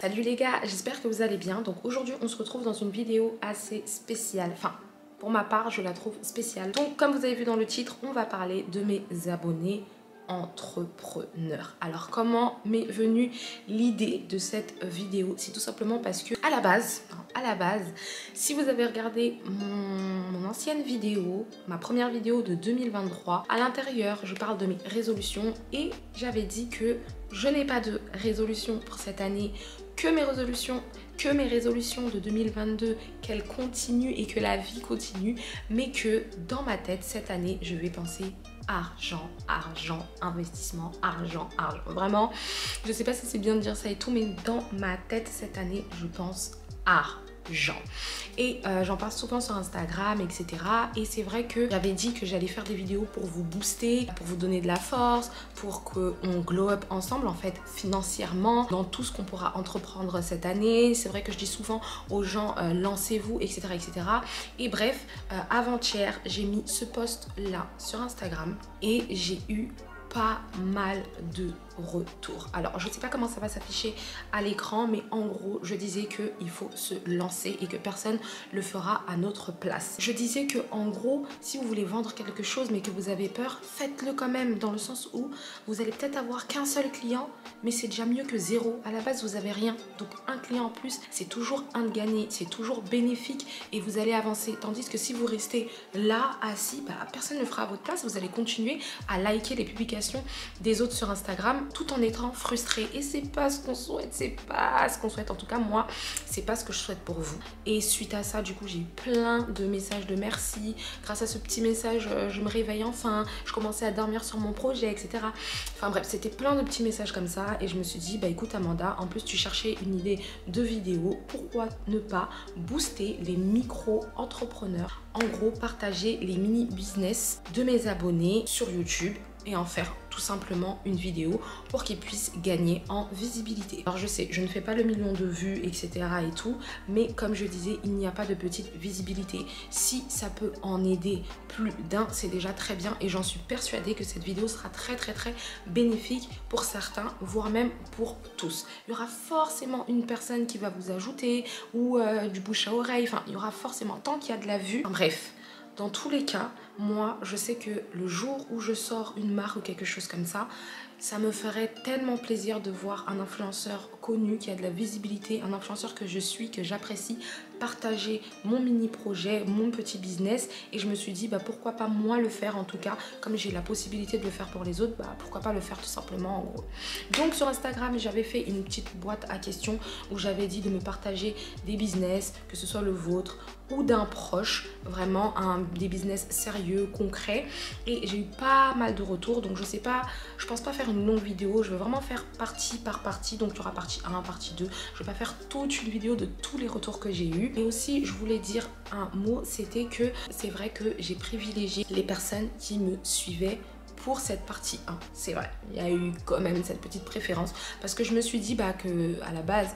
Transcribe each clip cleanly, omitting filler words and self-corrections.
Salut les gars, j'espère que vous allez bien. Donc aujourd'hui on se retrouve dans une vidéo assez spéciale. Enfin, pour ma part je la trouve spéciale. Donc comme vous avez vu dans le titre, on va parler de mes abonnés entrepreneurs. Alors comment m'est venue l'idée de cette vidéo? C'est tout simplement parce que à la base, si vous avez regardé mon ancienne vidéo, ma première vidéo de 2023, à l'intérieur je parle de mes résolutions et j'avais dit que je n'ai pas de résolution pour cette année, que mes résolutions de 2022, qu'elles continuent et que la vie continue, mais que dans ma tête cette année je vais penser argent, investissement, argent. Vraiment, je sais pas si c'est bien de dire ça et tout, mais dans ma tête cette année, je pense argent. Et j'en parle souvent sur Instagram, etc. Et c'est vrai que j'avais dit que j'allais faire des vidéos pour vous booster, pour vous donner de la force, pour qu'on glow up ensemble en fait financièrement dans tout ce qu'on pourra entreprendre cette année. C'est vrai que je dis souvent aux gens lancez-vous, etc., etc. Et bref, avant-hier j'ai mis ce post là sur Instagram et j'ai eu pas mal de retours. Alors je sais pas comment ça va s'afficher à l'écran, mais en gros je disais que il faut se lancer et que personne le fera à notre place. Je disais que en gros si vous voulez vendre quelque chose mais que vous avez peur, faites-le quand même, dans le sens où vous allez peut-être avoir qu'un seul client, mais c'est déjà mieux que zéro. À la base vous avez rien, donc un client en plus c'est toujours un de gagné, c'est toujours bénéfique et vous allez avancer. Tandis que si vous restez là assis, personne ne le fera à votre place. Vous allez continuer à liker les publications des autres sur Instagram tout en étant frustré, et c'est pas ce qu'on souhaite, en tout cas moi c'est pas ce que je souhaite pour vous. Et suite à ça du coup j'ai eu plein de messages de merci. Grâce à ce petit message je me réveille enfin, je commençais à dormir sur mon projet, etc. Enfin bref, c'était plein de petits messages comme ça et je me suis dit écoute Amanda, en plus tu cherchais une idée de vidéo, pourquoi ne pas booster les micro-entrepreneurs, en gros partager les mini business de mes abonnés sur YouTube et en faire tout simplement une vidéo pour qu'ils puissent gagner en visibilité. Alors je sais, je ne fais pas le million de vues, etc. et tout, mais comme je disais, il n'y a pas de petite visibilité. Si ça peut en aider plus d'un, c'est déjà très bien et j'en suis persuadée que cette vidéo sera très bénéfique pour certains, voire même pour tous. Il y aura forcément une personne qui va vous ajouter ou du bouche à oreille, enfin il y aura forcément, tant qu'il y a de la vue, bref. Dans tous les cas, moi, je sais que le jour où je sors une marque ou quelque chose comme ça, ça me ferait tellement plaisir de voir un influenceur connu qui a de la visibilité, un influenceur que je suis, que j'apprécie, partager mon mini projet, mon petit business. Et je me suis dit, pourquoi pas moi le faire, en tout cas, comme j'ai la possibilité de le faire pour les autres, pourquoi pas le faire tout simplement en gros. Donc sur Instagram, j'avais fait une petite boîte à questions où j'avais dit de me partager des business, que ce soit le vôtre ou d'un proche, vraiment des business sérieux, concrets, et j'ai eu pas mal de retours. Donc je sais pas, je pense pas faire une longue vidéo, je vais vraiment faire partie par partie, donc il y aura partie 1, partie 2, je vais pas faire toute une vidéo de tous les retours que j'ai eu. Et aussi je voulais dire un mot, c'était que c'est vrai que j'ai privilégié les personnes qui me suivaient pour cette partie 1, c'est vrai, il y a eu quand même cette petite préférence parce que je me suis dit que à la base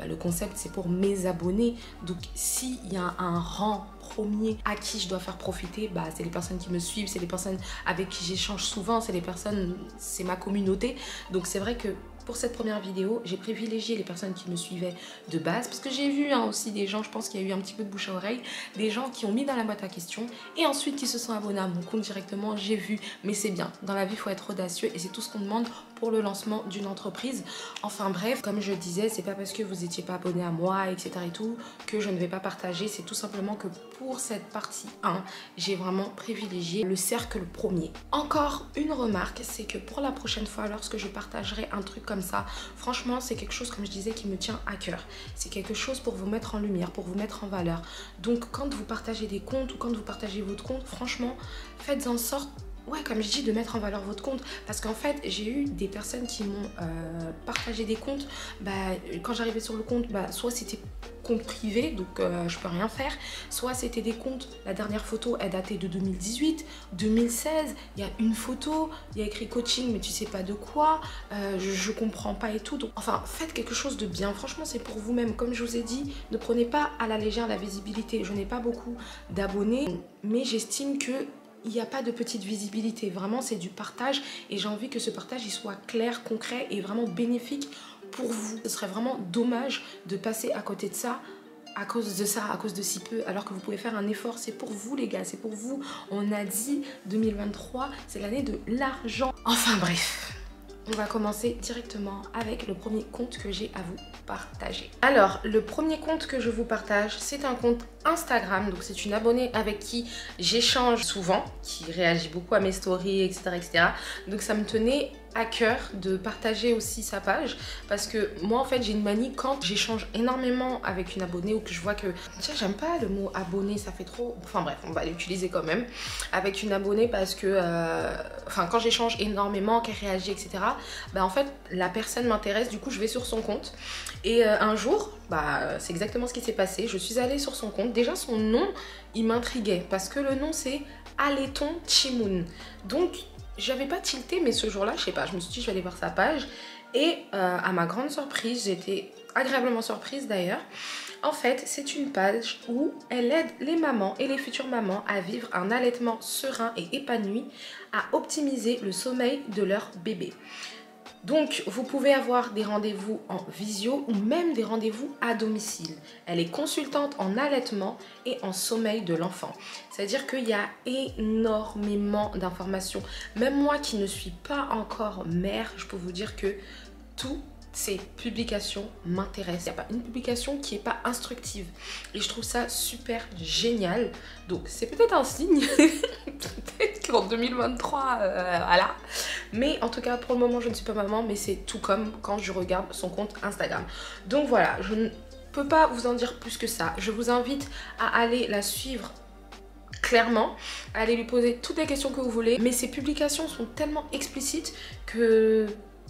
le concept c'est pour mes abonnés, donc s'il y a un rang premier à qui je dois faire profiter, c'est les personnes qui me suivent, c'est les personnes avec qui j'échange souvent, c'est ma communauté. Donc c'est vrai que pour cette première vidéo, j'ai privilégié les personnes qui me suivaient de base parce que j'ai vu aussi des gens, je pense qu'il y a eu un petit peu de bouche à oreille, des gens qui ont mis dans la boîte à questions et ensuite qui se sont abonnés à mon compte directement. J'ai vu, mais c'est bien, dans la vie il faut être audacieux et c'est tout ce qu'on demande pour le lancement d'une entreprise. Enfin bref, comme je disais, c'est pas parce que vous n'étiez pas abonné à moi, etc. et tout, que je ne vais pas partager. C'est tout simplement que pour cette partie 1, j'ai vraiment privilégié le cercle premier. Encore une remarque, c'est que pour la prochaine fois, lorsque je partagerai un truc comme ça, franchement c'est quelque chose, comme je disais, qui me tient à cœur. C'est quelque chose pour vous mettre en lumière, pour vous mettre en valeur. Donc quand vous partagez des comptes ou quand vous partagez votre compte, franchement faites en sorte, comme je dis, de mettre en valeur votre compte. Parce qu'en fait, j'ai eu des personnes qui m'ont partagé des comptes. Quand j'arrivais sur le compte, soit c'était compte privé, donc je peux rien faire. Soit c'était des comptes, la dernière photo, elle datait de 2018, 2016. Il y a une photo, il y a écrit coaching, mais tu sais pas de quoi. Je comprends pas et tout. Donc, enfin, faites quelque chose de bien. Franchement, c'est pour vous-même. Comme je vous ai dit, ne prenez pas à la légère la visibilité. Je n'ai pas beaucoup d'abonnés, mais j'estime que il n'y a pas de petite visibilité, vraiment c'est du partage et j'ai envie que ce partage il soit clair, concret et vraiment bénéfique pour vous. Ce serait vraiment dommage de passer à côté de ça, à cause de si peu, alors que vous pouvez faire un effort. C'est pour vous les gars, c'est pour vous. On a dit 2023, c'est l'année de l'argent. Enfin bref, on va commencer directement avec le premier compte que j'ai à vous partager. Alors, le premier compte que je vous partage, c'est un compte Instagram. Donc c'est une abonnée avec qui j'échange souvent, qui réagit beaucoup à mes stories, etc., etc. Donc ça me tenait à cœur de partager aussi sa page, parce que moi en fait j'ai une manie quand j'échange énormément avec une abonnée, ou que je vois que, tiens, j'aime pas le mot abonné, ça fait trop, enfin bref, on va l'utiliser quand même avec une abonnée, parce que enfin quand j'échange énormément, qu'elle réagit, etc., bah en fait la personne m'intéresse, du coup je vais sur son compte. Et un jour, bah c'est exactement ce qui s'est passé, je suis allée sur son compte. Déjà son nom il m'intriguait, parce que le nom c'est Aleton Chimoun. Donc j'avais pas tilté, mais ce jour-là, je sais pas, je me suis dit je vais aller voir sa page. Et à ma grande surprise, j'étais agréablement surprise d'ailleurs. En fait, c'est une page où elle aide les mamans et les futures mamans à vivre un allaitement serein et épanoui, à optimiser le sommeil de leur bébé. Donc, vous pouvez avoir des rendez-vous en visio ou même des rendez-vous à domicile. Elle est consultante en allaitement et en sommeil de l'enfant. C'est-à-dire qu'il y a énormément d'informations. Même moi qui ne suis pas encore mère, je peux vous dire que toutes ces publications m'intéressent. Il n'y a pas une publication qui n'est pas instructive. Et je trouve ça super génial. Donc, c'est peut-être un signe. Peut-être qu'en 2023, voilà. Mais en tout cas, pour le moment, je ne suis pas maman, mais c'est tout comme quand je regarde son compte Instagram. Donc voilà, je ne peux pas vous en dire plus que ça. Je vous invite à aller la suivre clairement, à aller lui poser toutes les questions que vous voulez. Mais ses publications sont tellement explicites que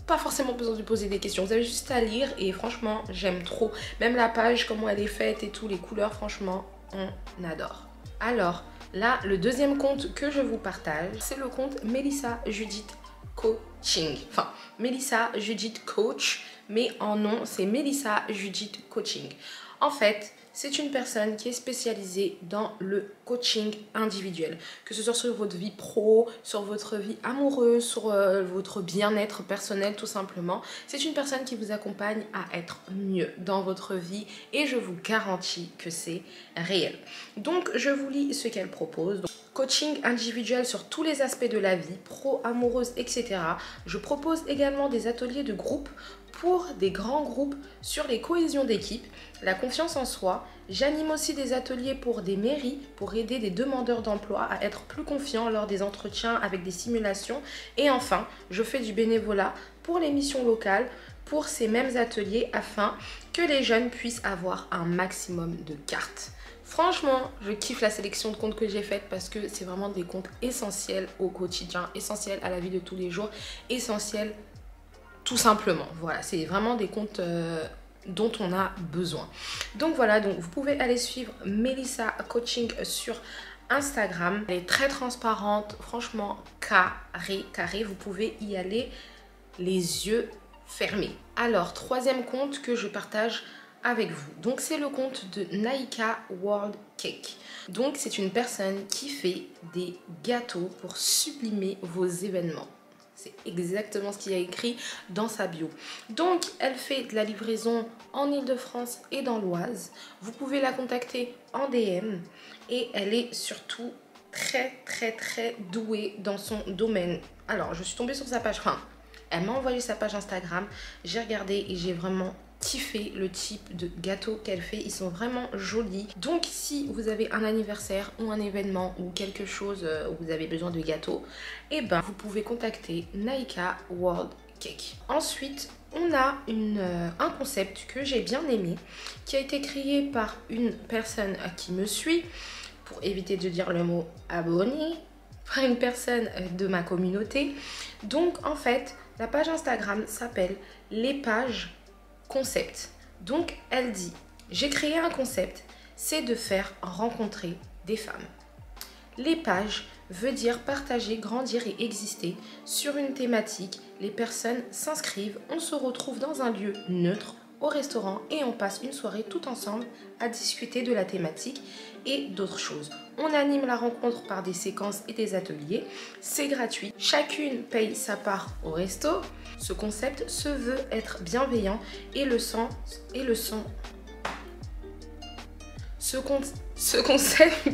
pas forcément besoin de lui poser des questions. Vous avez juste à lire et franchement, j'aime trop. Même la page, comment elle est faite et tout, les couleurs, franchement, on adore. Alors, là, le deuxième compte que je vous partage, c'est le compte Melissa Judith Coaching. Enfin, Melissa Judith Coach, mais en nom, c'est Melissa Judith Coaching. En fait, c'est une personne qui est spécialisée dans le coaching individuel. Que ce soit sur votre vie pro, sur votre vie amoureuse, sur votre bien-être personnel tout simplement. C'est une personne qui vous accompagne à être mieux dans votre vie et je vous garantis que c'est réel. Donc, je vous lis ce qu'elle propose. Donc, coaching individuel sur tous les aspects de la vie, pro, amoureuse, etc. Je propose également des ateliers de groupe pour des grands groupes sur les cohésions d'équipe, la confiance en soi. J'anime aussi des ateliers pour des mairies pour aider des demandeurs d'emploi à être plus confiants lors des entretiens avec des simulations. Et enfin, je fais du bénévolat pour les missions locales pour ces mêmes ateliers afin que les jeunes puissent avoir un maximum de cartes. Franchement, je kiffe la sélection de comptes que j'ai faite parce que c'est vraiment des comptes essentiels au quotidien, essentiels à la vie de tous les jours, essentiels tout simplement. Voilà, c'est vraiment des comptes dont on a besoin. Donc voilà, donc vous pouvez aller suivre Melissa Coaching sur Instagram. Elle est très transparente, franchement carré. Vous pouvez y aller les yeux fermés. Alors, troisième compte que je partage avec vous. Donc c'est le compte de Naika World Cake. Donc c'est une personne qui fait des gâteaux pour sublimer vos événements. C'est exactement ce qu'il y a écrit dans sa bio. Donc, elle fait de la livraison en Ile-de-France et dans l'Oise. Vous pouvez la contacter en DM. Et elle est surtout très douée dans son domaine. Alors, je suis tombée sur sa page. Enfin, elle m'a envoyé sa page Instagram. J'ai regardé et j'ai vraiment kiffé le type de gâteaux qu'elle fait. Ils sont vraiment jolis. Donc si vous avez un anniversaire ou un événement ou quelque chose où vous avez besoin de gâteaux, et ben vous pouvez contacter Naika World Cake. Ensuite, on a un concept que j'ai bien aimé, qui a été créé par une personne qui me suit, pour éviter de dire le mot abonné, par une personne de ma communauté. Donc en fait, la page Instagram s'appelle Les Pages Concept. Donc elle dit: j'ai créé un concept, c'est de faire rencontrer des femmes. Les pages veut dire partager, grandir et exister sur une thématique. Les personnes s'inscrivent, on se retrouve dans un lieu neutre au restaurant et on passe une soirée tout ensemble à discuter de la thématique et d'autres choses. On anime la rencontre par des séquences et des ateliers. C'est gratuit. Chacune paye sa part au resto. Ce concept se veut être bienveillant et le sens et le son. Ce concept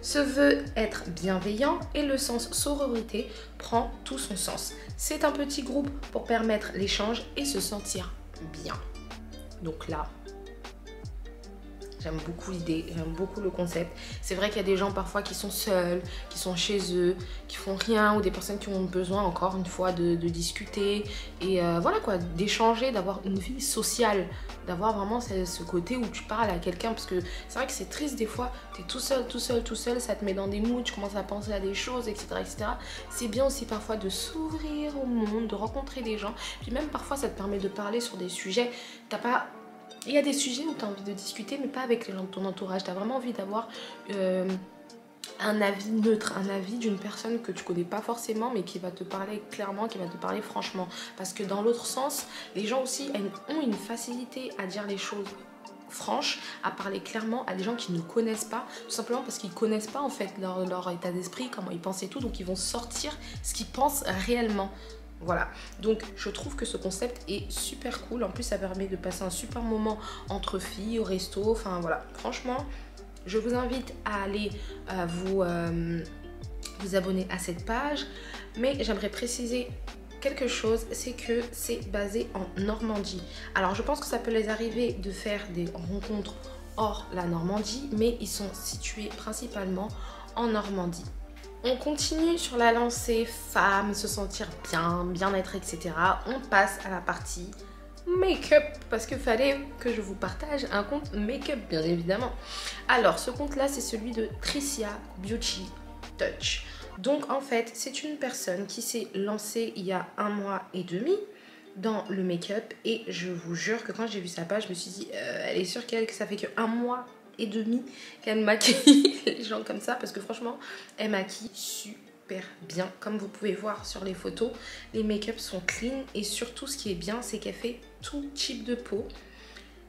se veut être bienveillant et le sens sororité prend tout son sens. C'est un petit groupe pour permettre l'échange et se sentir bien. Donc là, j'aime beaucoup l'idée, j'aime beaucoup le concept. C'est vrai qu'il y a des gens parfois qui sont seuls, qui sont chez eux, qui font rien, ou des personnes qui ont besoin encore une fois de discuter et voilà quoi, d'échanger, d'avoir une vie sociale, d'avoir vraiment ce côté où tu parles à quelqu'un, parce que c'est vrai que c'est triste des fois, tu es tout seul, ça te met dans des moods, tu commences à penser à des choses, etc. etc. C'est bien aussi parfois de s'ouvrir au monde, de rencontrer des gens, puis même parfois ça te permet de parler sur des sujets, il y a des sujets où tu as envie de discuter, mais pas avec les gens de ton entourage. Tu as vraiment envie d'avoir un avis neutre, un avis d'une personne que tu connais pas forcément, mais qui va te parler clairement, qui va te parler franchement. Parce que dans l'autre sens, les gens aussi ont une facilité à dire les choses franches, à parler clairement à des gens qui ne connaissent pas, tout simplement parce qu'ils connaissent pas en fait leur état d'esprit, comment ils pensent et tout, donc ils vont sortir ce qu'ils pensent réellement. Voilà, donc je trouve que ce concept est super cool. En plus, ça permet de passer un super moment entre filles au resto. Enfin voilà, franchement, je vous invite à aller vous abonner à cette page. Mais j'aimerais préciser quelque chose, c'est que c'est basé en Normandie. Alors je pense que ça peut les arriver de faire des rencontres hors la Normandie, mais ils sont situés principalement en Normandie. On continue sur la lancée femme, se sentir bien, bien-être, etc. On passe à la partie make-up, parce qu'il fallait que je vous partage un compte make-up, bien évidemment. Alors, ce compte-là, c'est celui de Tricia Beauty Touch. Donc, en fait, c'est une personne qui s'est lancée il y a 1 mois et demi dans le make-up. Et je vous jure que quand j'ai vu sa page, je me suis dit, elle est sûre qu'elle, que ça fait que 1 mois et demi qu'elle maquille les gens comme ça, parce que franchement elle maquille super bien. Comme vous pouvez voir sur les photos, les make-up sont clean et surtout ce qui est bien, c'est qu'elle fait tout type de peau.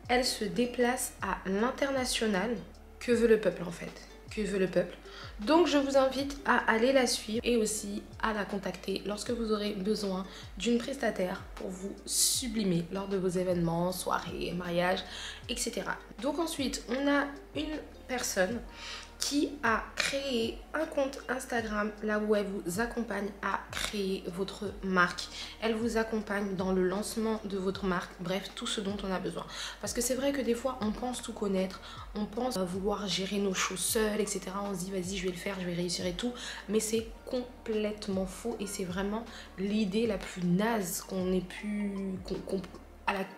Elle se déplace à l'international. Que veut le peuple en fait? Que veut le peuple? Donc je vous invite à aller la suivre et aussi à la contacter lorsque vous aurez besoin d'une prestataire pour vous sublimer lors de vos événements, soirées, mariages, etc. Donc ensuite, on a une personne qui a créé un compte Instagram là où elle vous accompagne à créer votre marque. Elle vous accompagne dans le lancement de votre marque, bref, tout ce dont on a besoin. Parce que c'est vrai que des fois, on pense tout connaître, on pense vouloir gérer nos choses seules, etc. On se dit, vas-y, je vais le faire, je vais réussir et tout. Mais c'est complètement faux et c'est vraiment l'idée la plus naze qu'on ait pu...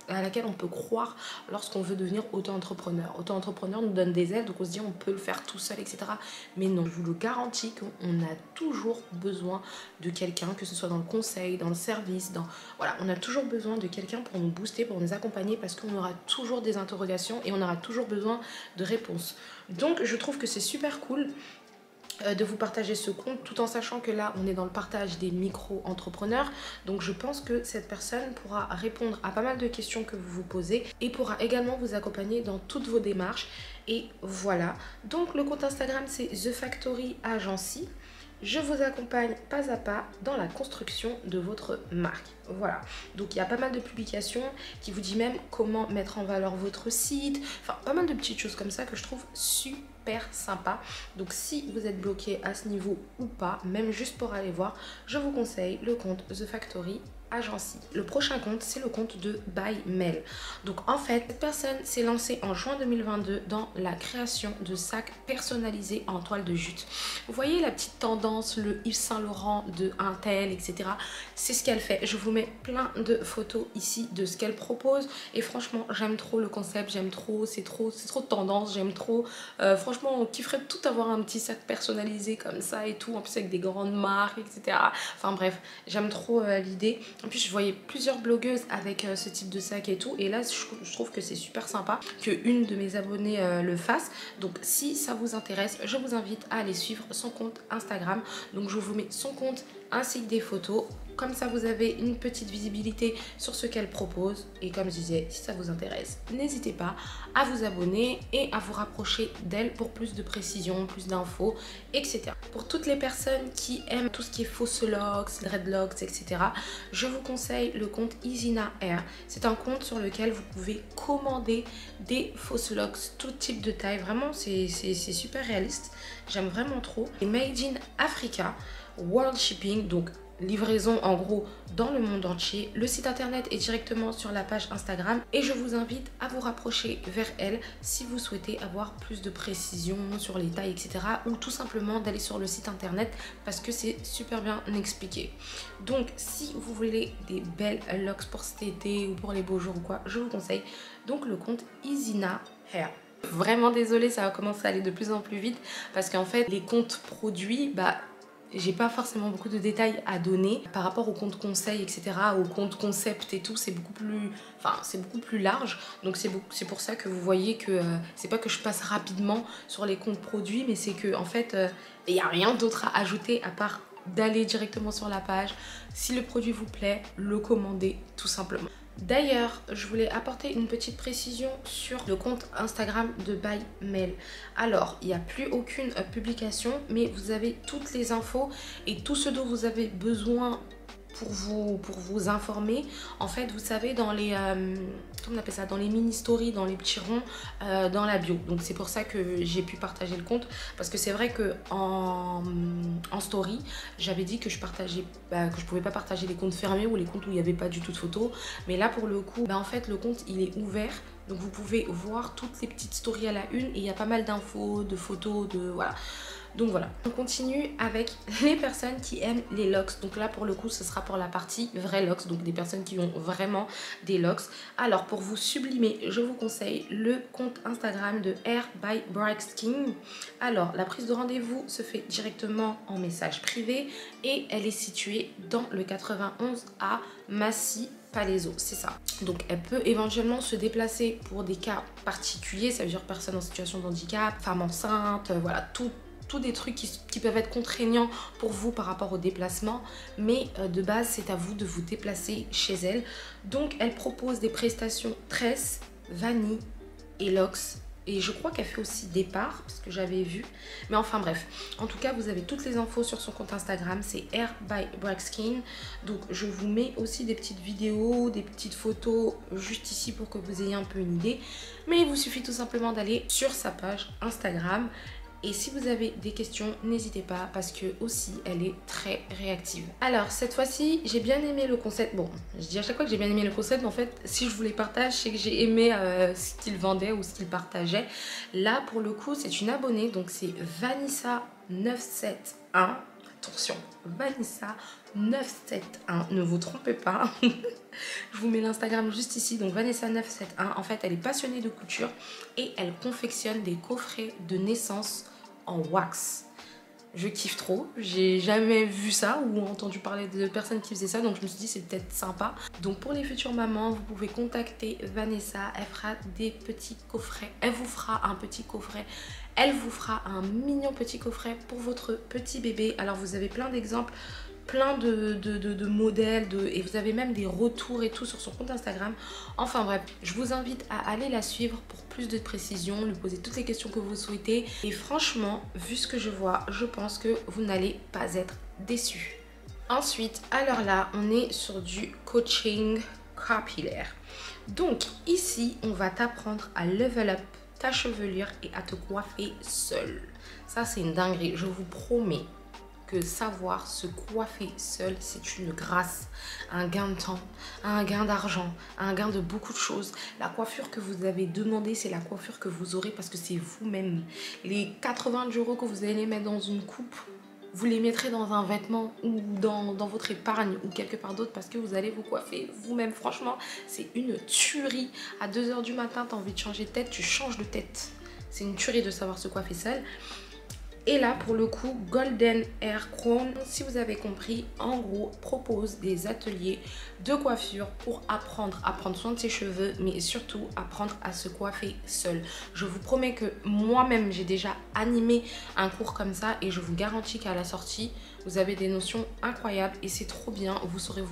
à laquelle on peut croire lorsqu'on veut devenir auto-entrepreneur. Auto-entrepreneur nous donne des ailes, donc on se dit on peut le faire tout seul, etc. Mais non, je vous le garantis qu'on a toujours besoin de quelqu'un, que ce soit dans le conseil, dans le service, voilà, on a toujours besoin de quelqu'un pour nous booster, pour nous accompagner, parce qu'on aura toujours des interrogations et on aura toujours besoin de réponses. Donc je trouve que c'est super cool de vous partager ce compte, tout en sachant que là on est dans le partage des micro-entrepreneurs, donc je pense que cette personne pourra répondre à pas mal de questions que vous vous posez et pourra également vous accompagner dans toutes vos démarches. Et voilà, donc le compte Instagram c'est The Factory Agency. Je vous accompagne pas à pas dans la construction de votre marque. Voilà, donc il y a pas mal de publications qui vous dit même comment mettre en valeur votre site, enfin pas mal de petites choses comme ça que je trouve super sympa. Donc si vous êtes bloqué à ce niveau ou pas, même juste pour aller voir, je vous conseille le compte The Factory Agency. Le prochain compte, c'est le compte de By Mel. Donc en fait, cette personne s'est lancée en juin 2022 dans la création de sacs personnalisés en toile de jute. Vous voyez la petite tendance, le Yves Saint Laurent de Intel, etc. C'est ce qu'elle fait. Je vous mets plein de photos ici de ce qu'elle propose. Et franchement, j'aime trop le concept, j'aime trop, c'est trop tendance, j'aime trop. Franchement, on kifferait tout avoir un petit sac personnalisé comme ça et tout, en plus avec des grandes marques, etc. Enfin bref, j'aime trop l'idée. En plus, je voyais plusieurs blogueuses avec ce type de sac et tout. Et là, je trouve que c'est super sympa qu'une de mes abonnées le fasse. Donc, si ça vous intéresse, je vous invite à aller suivre son compte Instagram. Donc, je vous mets son compte ainsi que des photos. Comme ça, vous avez une petite visibilité sur ce qu'elle propose. Et comme je disais, si ça vous intéresse, n'hésitez pas à vous abonner et à vous rapprocher d'elle pour plus de précision, plus d'infos, etc. Pour toutes les personnes qui aiment tout ce qui est fausse locks, dreadlocks, etc., je vous conseille le compte Izina Hair. C'est un compte sur lequel vous pouvez commander des fausses locks, tout type de taille. Vraiment, c'est super réaliste. J'aime vraiment trop. Et Made in Africa, World Shipping, donc livraison en gros dans le monde entier. Le site internet est directement sur la page Instagram et je vous invite à vous rapprocher vers elle si vous souhaitez avoir plus de précision sur les tailles, etc. ou tout simplement d'aller sur le site internet parce que c'est super bien expliqué. Donc si vous voulez des belles locks pour cet été ou pour les beaux jours ou quoi, je vous conseille donc le compte Izina Hair. Vraiment désolée, ça va commencer à aller de plus en plus vite parce qu'en fait les comptes produits, j'ai pas forcément beaucoup de détails à donner par rapport au compte conseil, etc. au compte concept et tout, c'est beaucoup plus large. Donc c'est pour ça que vous voyez que c'est pas que je passe rapidement sur les comptes produits, mais c'est que en fait il n'y a rien d'autre à ajouter à part d'aller directement sur la page. Si le produit vous plaît, le commander tout simplement. D'ailleurs, je voulais apporter une petite précision sur le compte Instagram de By Mel. Alors, il n'y a plus aucune publication, mais vous avez toutes les infos et tout ce dont vous avez besoin pour vous informer. En fait, vous savez, dans les comment on appelle ça, dans les mini stories, dans les petits ronds, dans la bio. Donc c'est pour ça que j'ai pu partager le compte, parce que c'est vrai que en story j'avais dit que je pouvais pas partager les comptes fermés ou les comptes où il n'y avait pas du tout de photos, mais là pour le coup en fait le compte il est ouvert, donc vous pouvez voir toutes les petites stories à la une et il y a pas mal d'infos, de photos, de voilà. Donc voilà, on continue avec les personnes qui aiment les locks. Donc là pour le coup ce sera pour la partie vrai locks, donc des personnes qui ont vraiment des locks. Alors pour vous sublimer, je vous conseille le compte Instagram de Hair by Bright Skin. Alors la prise de rendez-vous se fait directement en message privé et elle est située dans le 91 à Massy Palaiso, c'est ça. Donc elle peut éventuellement se déplacer pour des cas particuliers, ça veut dire personnes en situation de handicap, femmes enceintes, voilà, tous des trucs qui peuvent être contraignants pour vous par rapport au déplacement, mais de base c'est à vous de vous déplacer chez elle. Donc elle propose des prestations tresses, vanille et locks, et je crois qu'elle fait aussi départ parce que j'avais vu, mais enfin bref, en tout cas vous avez toutes les infos sur son compte Instagram, c'est Hair by Bright Skin. Donc je vous mets aussi des petites vidéos, des petites photos juste ici pour que vous ayez un peu une idée, mais il vous suffit tout simplement d'aller sur sa page Instagram. Et si vous avez des questions, n'hésitez pas parce que aussi elle est très réactive. Alors cette fois-ci, j'ai bien aimé le concept. Bon, je dis à chaque fois que j'ai bien aimé le concept, mais en fait, si je vous les partage, c'est que j'ai aimé ce qu'il vendait ou ce qu'il partageait. Là, pour le coup, c'est une abonnée, donc c'est Vanessa971. Attention, Vanessa971, ne vous trompez pas. Je vous mets l'Instagram juste ici, donc Vanessa971. En fait, elle est passionnée de couture et elle confectionne des coffrets de naissance en wax. Je kiffe trop, j'ai jamais vu ça ou entendu parler de personnes qui faisaient ça, donc je me suis dit c'est peut-être sympa. Donc pour les futures mamans, vous pouvez contacter Vanessa, elle fera des petits coffrets, elle vous fera un petit coffret, elle vous fera un mignon petit coffret pour votre petit bébé. Alors vous avez plein d'exemples, plein de modèles, et vous avez même des retours et tout sur son compte Instagram. Enfin bref, je vous invite à aller la suivre pour plus de précision, lui poser toutes les questions que vous souhaitez. Et franchement, vu ce que je vois, je pense que vous n'allez pas être déçus. Ensuite, alors là, on est sur du coaching capillaire. Donc ici, on va t'apprendre à level up ta chevelure et à te coiffer seule. Ça, c'est une dinguerie, je vous promets que savoir se coiffer seul, c'est une grâce, un gain de temps, un gain d'argent, un gain de beaucoup de choses. La coiffure que vous avez demandé, c'est la coiffure que vous aurez parce que c'est vous-même. Les 80 € que vous allez mettre dans une coupe, vous les mettrez dans un vêtement ou dans votre épargne ou quelque part d'autre parce que vous allez vous coiffer vous-même. Franchement, c'est une tuerie. À 2 h du matin, tu as envie de changer de tête, tu changes de tête. C'est une tuerie de savoir se coiffer seul. Et là pour le coup Golden Hair Crown, si vous avez compris, en gros propose des ateliers de coiffure pour apprendre à prendre soin de ses cheveux, mais surtout apprendre à se coiffer seul. Je vous promets que moi-même j'ai déjà animé un cours comme ça et je vous garantis qu'à la sortie vous avez des notions incroyables et c'est trop bien. Vous saurez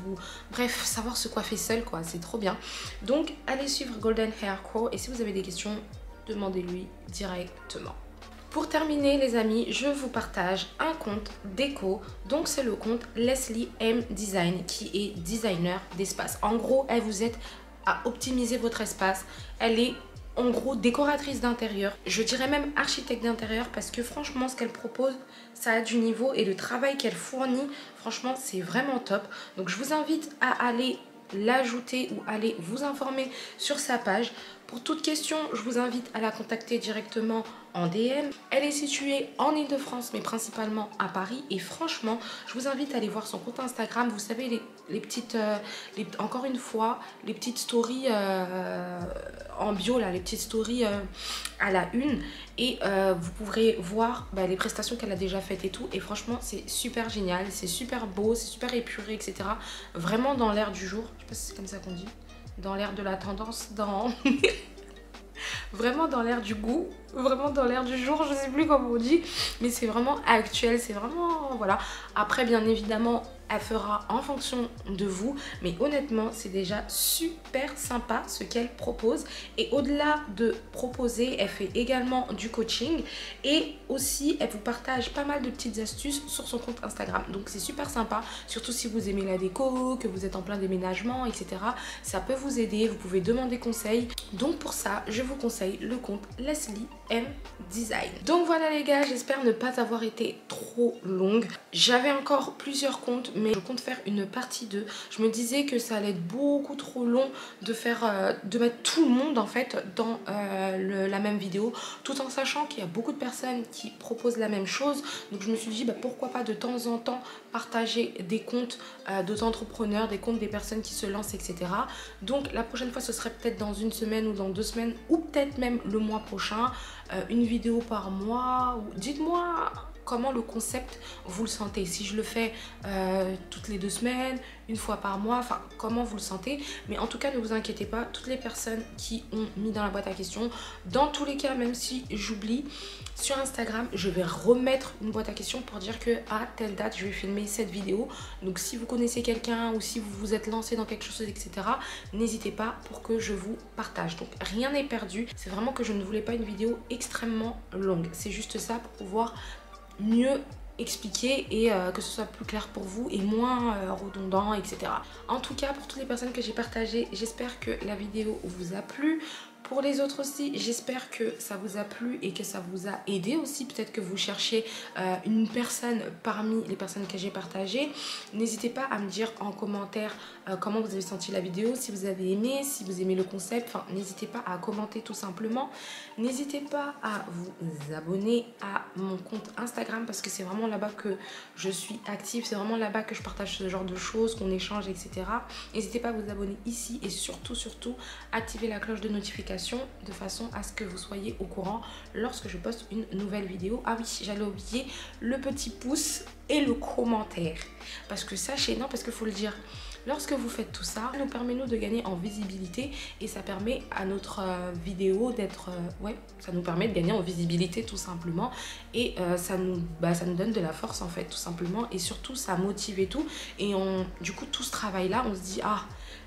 bref, savoir se coiffer seul quoi, c'est trop bien. Donc allez suivre Golden Hair Crown et si vous avez des questions, demandez-lui directement. Pour terminer les amis, je vous partage un compte déco, donc c'est le compte Leslie M Design qui est designer d'espace. En gros, elle vous aide à optimiser votre espace, elle est en gros décoratrice d'intérieur, je dirais même architecte d'intérieur parce que franchement ce qu'elle propose ça a du niveau et le travail qu'elle fournit franchement c'est vraiment top. Donc je vous invite à aller l'ajouter ou aller vous informer sur sa page. Pour toute question, je vous invite à la contacter directement en DM. Elle est située en Ile-de-France, mais principalement à Paris. Et franchement, je vous invite à aller voir son compte Instagram. Vous savez, les petites, encore une fois, les petites stories en bio, là, les petites stories à la une. Et vous pourrez voir les prestations qu'elle a déjà faites et tout. Et franchement, c'est super génial, c'est super beau, c'est super épuré, etc. Vraiment dans l'air du jour. Je sais pas si c'est comme ça qu'on dit. Dans l'air de la tendance, dans... vraiment dans l'air du goût, vraiment dans l'air du jour, je sais plus comment on dit, mais c'est vraiment actuel, c'est vraiment, voilà. Après, bien évidemment, elle fera en fonction de vous, mais honnêtement, c'est déjà super sympa ce qu'elle propose. Et au-delà de proposer, elle fait également du coaching et aussi, elle vous partage pas mal de petites astuces sur son compte Instagram. Donc, c'est super sympa, surtout si vous aimez la déco, que vous êtes en plein déménagement, etc. Ça peut vous aider, vous pouvez demander conseil. Donc, pour ça, je vous conseille le compte Leslie M Design. Donc, voilà les gars, j'espère ne pas avoir été trop longue. J'avais encore plusieurs comptes, mais je compte faire une partie 2. Je me disais que ça allait être beaucoup trop long de faire, de mettre tout le monde en fait dans la même vidéo, tout en sachant qu'il y a beaucoup de personnes qui proposent la même chose. Donc je me suis dit pourquoi pas de temps en temps partager des comptes d'autres entrepreneurs, des comptes des personnes qui se lancent, etc. Donc la prochaine fois ce serait peut-être dans une semaine ou dans 2 semaines ou peut-être même le mois prochain, une vidéo par mois. Dites-moi comment le concept vous le sentez, si je le fais toutes les 2 semaines, une fois par mois, enfin comment vous le sentez. Mais en tout cas ne vous inquiétez pas, toutes les personnes qui ont mis dans la boîte à questions, dans tous les cas même si j'oublie, sur Instagram je vais remettre une boîte à questions pour dire que à telle date je vais filmer cette vidéo. Donc si vous connaissez quelqu'un ou si vous vous êtes lancé dans quelque chose, etc., n'hésitez pas pour que je vous partage. Donc rien n'est perdu, c'est vraiment que je ne voulais pas une vidéo extrêmement longue, c'est juste ça pour pouvoir mieux expliquer et que ce soit plus clair pour vous et moins redondant, etc. En tout cas, pour toutes les personnes que j'ai partagées, j'espère que la vidéo vous a plu. Pour les autres aussi, j'espère que ça vous a plu et que ça vous a aidé aussi. Peut-être que vous cherchez une personne parmi les personnes que j'ai partagées. N'hésitez pas à me dire en commentaire comment vous avez senti la vidéo, si vous avez aimé, si vous aimez le concept. Enfin, n'hésitez pas à commenter tout simplement. N'hésitez pas à vous abonner à mon compte Instagram parce que c'est vraiment là-bas que je suis active. C'est vraiment là-bas que je partage ce genre de choses, qu'on échange, etc. N'hésitez pas à vous abonner ici et surtout, activer la cloche de notification de façon à ce que vous soyez au courant lorsque je poste une nouvelle vidéo. Ah oui, j'allais oublier le petit pouce et le commentaire. Parce que sachez, non, parce qu'il faut le dire, lorsque vous faites tout ça, ça nous permet nous de gagner en visibilité et ça permet à notre vidéo d'être... ça nous permet de gagner en visibilité tout simplement et ça nous donne de la force en fait tout simplement et surtout ça motive et tout et du coup tout ce travail là on se dit ah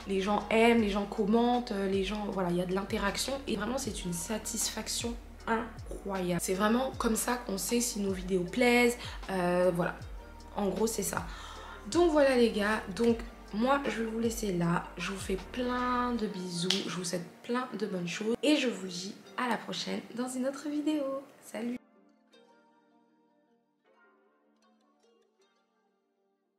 les gens aiment, les gens commentent, les gens voilà il y a de l'interaction et vraiment c'est une satisfaction incroyable. C'est vraiment comme ça qu'on sait si nos vidéos plaisent, voilà en gros c'est ça. Donc voilà les gars, donc moi je vais vous laisser là, je vous fais plein de bisous, je vous souhaite plein de bonnes choses et je vous dis à la prochaine dans une autre vidéo. Salut!